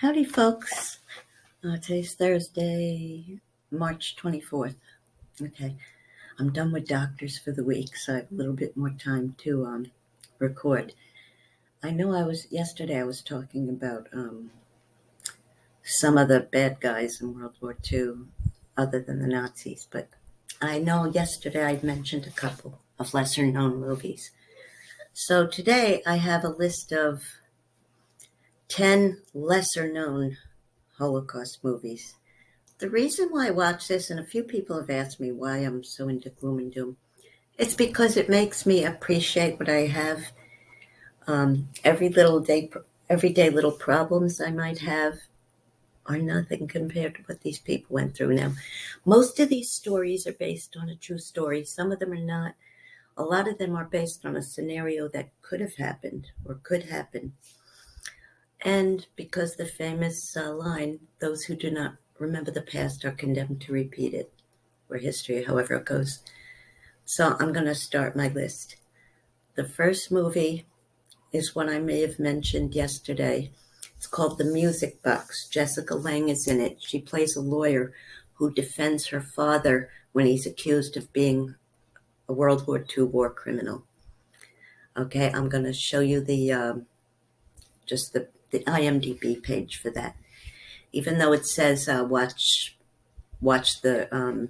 Howdy, folks. Today's Thursday, March 24th. Okay, I'm done with doctors for the week, so I have a little bit more time to record. I know yesterday I was talking about some of the bad guys in World War II, other than the Nazis, but I know yesterday I mentioned a couple of lesser known movies. So today I have a list of 10 lesser known Holocaust movies. The reason why I watch this, and a few people have asked me why I'm so into gloom and doom, it's because it makes me appreciate what I have. Everyday little problems I might have are nothing compared to what these people went through. Now, most of these stories are based on a true story. Some of them are not. A lot of them are based on a scenario that could have happened or could happen. And because the famous line, those who do not remember the past are condemned to repeat it, or history, however it goes. So I'm going to start my list. The first movie is one I may have mentioned yesterday. It's called The Music Box. Jessica Lange is in it. She plays a lawyer who defends her father when he's accused of being a World War II war criminal. Okay, I'm going to show you the IMDb page for that. Even though it says watch the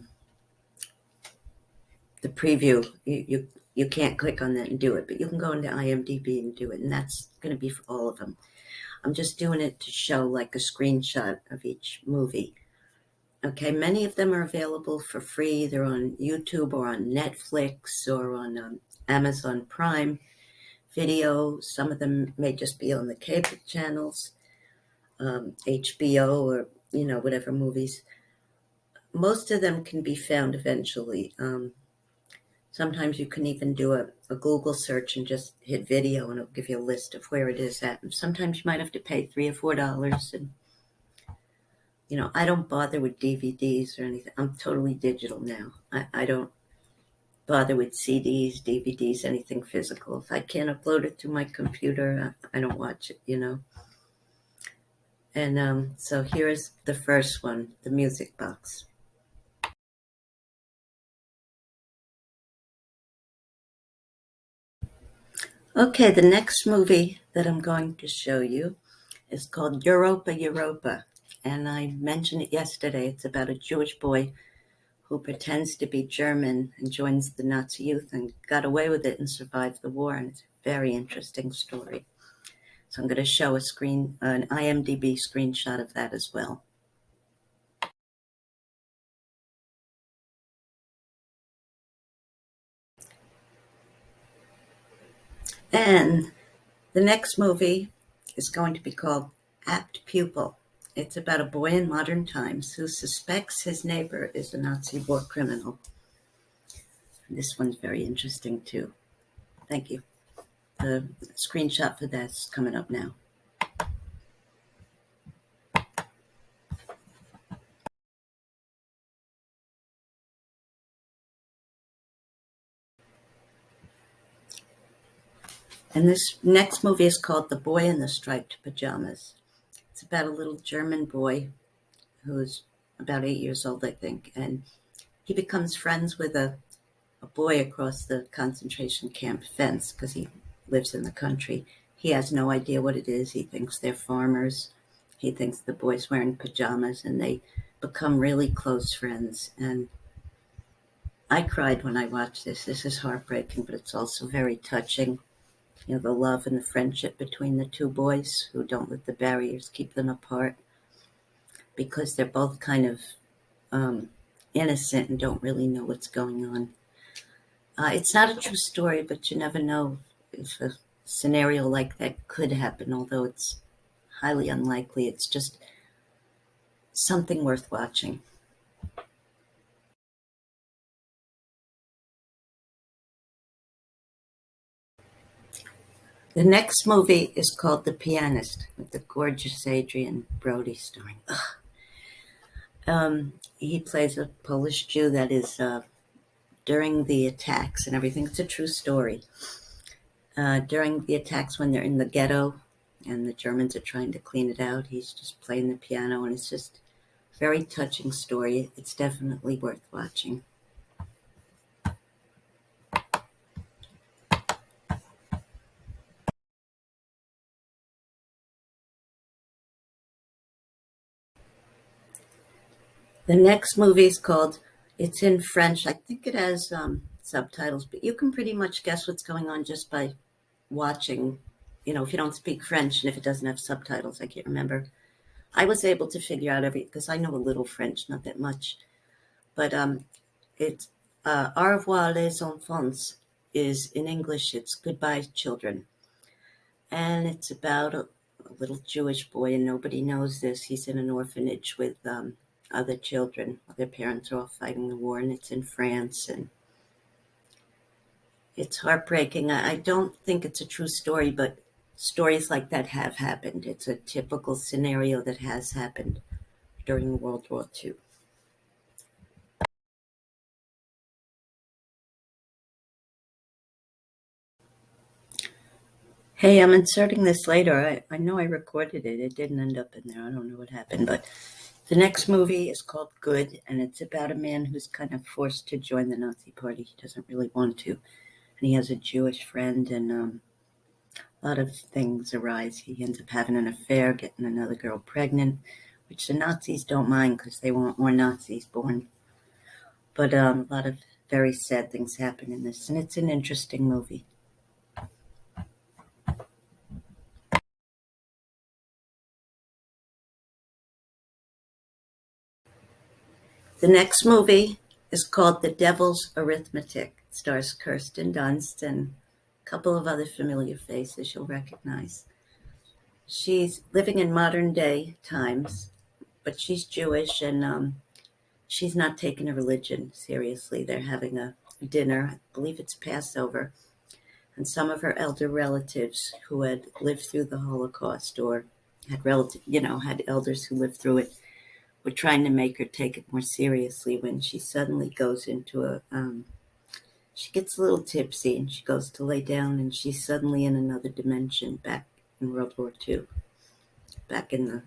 preview, you can't click on that and do it, but you can go into IMDb and do it, and that's going to be for all of them. I'm just doing it to show like a screenshot of each movie. Okay, many of them are available for free. They're on YouTube or on Netflix or on Amazon Prime Video. Some of them may just be on the cable channels, HBO, or whatever movies. Most of them can be found eventually. Sometimes you can even do a Google search and just hit video and it'll give you a list of where it is at. And sometimes you might have to pay $3 or $4. And, I don't bother with DVDs or anything. I'm totally digital now. I don't bother with CDs, DVDs, anything physical. If I can't upload it to my computer, I don't watch it, And so here's the first one, The Music Box. Okay, the next movie that I'm going to show you is called Europa, Europa. And I mentioned it yesterday. It's about a Jewish boy who pretends to be German and joins the Nazi youth and got away with it and survived the war. And it's a very interesting story. So I'm going to show an IMDb screenshot of that as well. And the next movie is going to be called Apt Pupil. It's about a boy in modern times who suspects his neighbor is a Nazi war criminal. This one's very interesting too. Thank you. The screenshot for that's coming up now. And this next movie is called The Boy in the Striped Pajamas. It's about a little German boy who's about 8 years old, I think, and he becomes friends with a boy across the concentration camp fence because he lives in the country. He has no idea what it is. He thinks they're farmers. He thinks the boy's wearing pajamas, and they become really close friends. And I cried when I watched this. This is heartbreaking, but it's also very touching. The love and the friendship between the two boys who don't let the barriers keep them apart because they're both kind of innocent and don't really know what's going on. It's not a true story, but you never know if a scenario like that could happen, although it's highly unlikely. It's just something worth watching. The next movie is called ThePianist, with the gorgeous Adrian Brody starring. He plays a Polish Jew that is during the attacks and everything. It's a true story. During the attacks when they're in the ghetto and the Germans are trying to clean it out. He's just playing the piano, and it's just a very touching story. It's definitely worth watching. The next movie is called, it's in French. I think it has subtitles, but you can pretty much guess what's going on just by watching. If you don't speak French and if it doesn't have subtitles, I can't remember. I was able to figure out because I know a little French, not that much. But it's Au revoir les enfants is in English, it's Goodbye Children. And it's about a little Jewish boy, and nobody knows this. He's in an orphanage with other children. Their parents are all fighting the war, and it's in France. And it's heartbreaking. I don't think it's a true story, but stories like that have happened. It's a typical scenario that has happened during World War II. Hey, I'm inserting this later. I know I recorded it. It didn't end up in there. I don't know what happened. But the next movie is called Good, and it's about a man who's kind of forced to join the Nazi Party. He doesn't really want to. And he has a Jewish friend, and a lot of things arise. He ends up having an affair, getting another girl pregnant, which the Nazis don't mind because they want more Nazis born. But a lot of very sad things happen in this, and it's an interesting movie. The next movie is called The Devil's Arithmetic. It stars Kirsten Dunst and a couple of other familiar faces you'll recognize. She's living in modern day times, but she's Jewish, and she's not taking her religion seriously. They're having a dinner, I believe it's Passover, and some of her elder relatives who had lived through the Holocaust or had elders who lived through it were trying to make her take it more seriously when she suddenly goes into she gets a little tipsy and she goes to lay down and she's suddenly in another dimension back in World War II, back in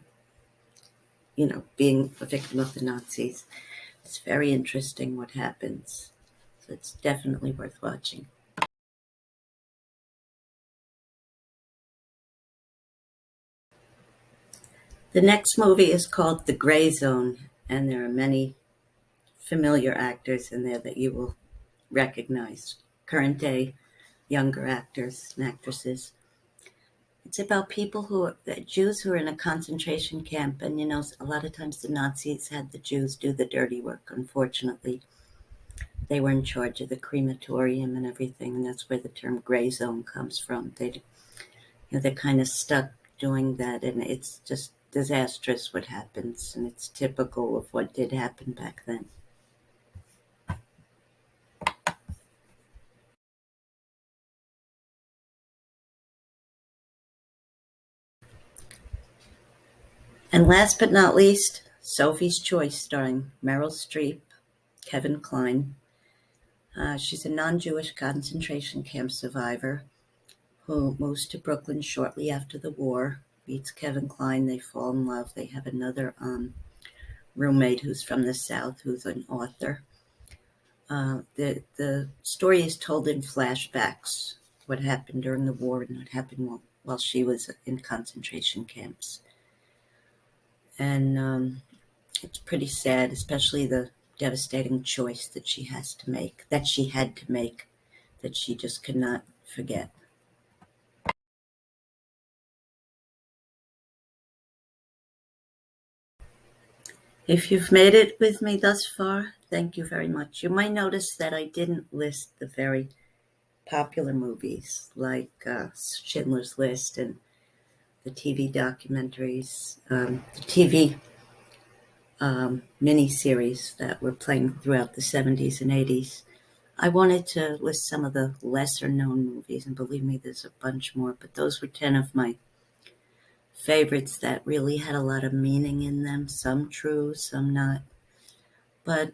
the, being a victim of the Nazis. It's very interesting what happens. So it's definitely worth watching. The next movie is called The Gray Zone, and there are many familiar actors in there that you will recognize. Current day younger actors and actresses. It's about Jews who are in a concentration camp, and a lot of times the Nazis had the Jews do the dirty work. Unfortunately, they were in charge of the crematorium and everything, and that's where the term gray zone comes from. They're kind of stuck doing that, and it's just disastrous what happens, and it's typical of what did happen back then. And last but not least, Sophie's Choice, starring Meryl Streep, Kevin Kline. She's a non-Jewish concentration camp survivor who moves to Brooklyn shortly after the war, meets Kevin Kline, they fall in love. They have another roommate who's from the South, who's an author. The story is told in flashbacks, what happened during the war and what happened while she was in concentration camps. And it's pretty sad, especially the devastating choice that she had to make, that she just could not forget. If you've made it with me thus far, thank you very much. You might notice that I didn't list the very popular movies like Schindler's List and the TV documentaries, the TV miniseries that were playing throughout the 70s and 80s. I wanted to list some of the lesser known movies, and believe me, there's a bunch more, but those were 10 of my favorites that really had a lot of meaning in them, some true, some not. But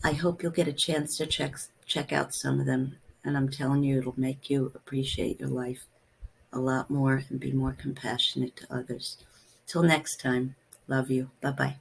I hope you'll get a chance to check out some of them, and I'm telling you, it'll make you appreciate your life a lot more and be more compassionate to others. Till next time, love you. Bye bye.